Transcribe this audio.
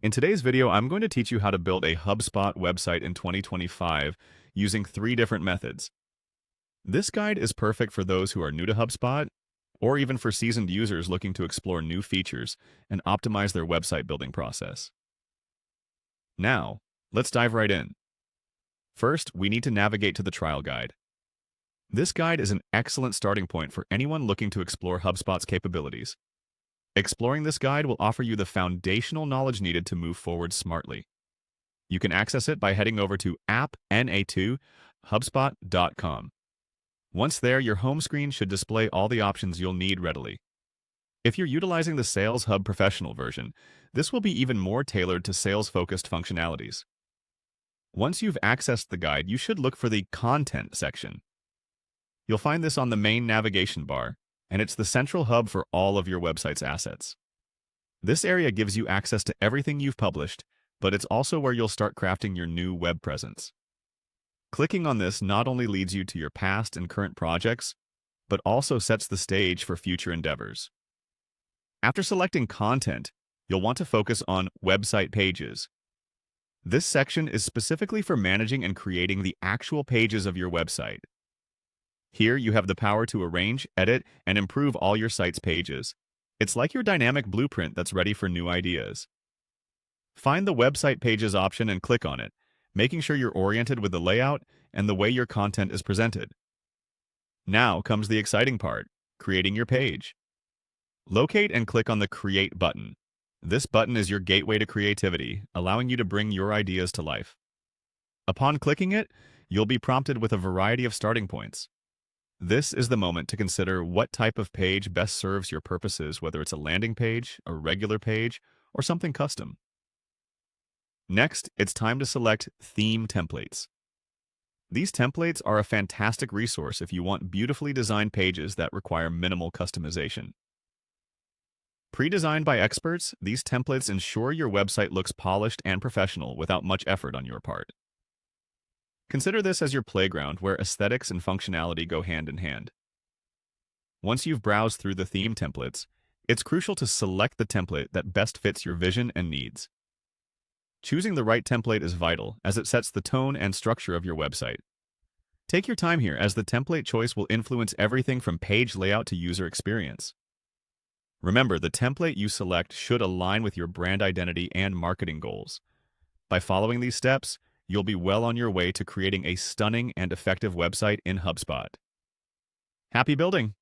In today's video, I'm going to teach you how to build a HubSpot website in 2025 using 3 different methods. This guide is perfect for those who are new to HubSpot, or even for seasoned users looking to explore new features and optimize their website building process. Now, let's dive right in. First, we need to navigate to the trial guide. This guide is an excellent starting point for anyone looking to explore HubSpot's capabilities. Exploring this guide will offer you the foundational knowledge needed to move forward smartly. You can access it by heading over to appna2hubspot.com. Once there, your home screen should display all the options you'll need readily. If you're utilizing the Sales Hub Professional version, this will be even more tailored to sales-focused functionalities. Once you've accessed the guide, you should look for the Content section. You'll find this on the main navigation bar, and it's the central hub for all of your website's assets. This area gives you access to everything you've published, but it's also where you'll start crafting your new web presence. Clicking on this not only leads you to your past and current projects, but also sets the stage for future endeavors. After selecting Content, you'll want to focus on Website Pages. This section is specifically for managing and creating the actual pages of your website. Here, you have the power to arrange, edit, and improve all your site's pages. It's like your dynamic blueprint that's ready for new ideas. Find the Website Pages option and click on it, making sure you're oriented with the layout and the way your content is presented. Now comes the exciting part, creating your page. Locate and click on the Create button. This button is your gateway to creativity, allowing you to bring your ideas to life. Upon clicking it, you'll be prompted with a variety of starting points. This is the moment to consider what type of page best serves your purposes, whether it's a landing page, a regular page, or something custom. Next, it's time to select Theme Templates. These templates are a fantastic resource if you want beautifully designed pages that require minimal customization. Pre-designed by experts, these templates ensure your website looks polished and professional without much effort on your part. Consider this as your playground where aesthetics and functionality go hand in hand. Once you've browsed through the theme templates, it's crucial to select the template that best fits your vision and needs. Choosing the right template is vital as it sets the tone and structure of your website. Take your time here as the template choice will influence everything from page layout to user experience. Remember, the template you select should align with your brand identity and marketing goals. By following these steps, you'll be well on your way to creating a stunning and effective website in HubSpot. Happy building!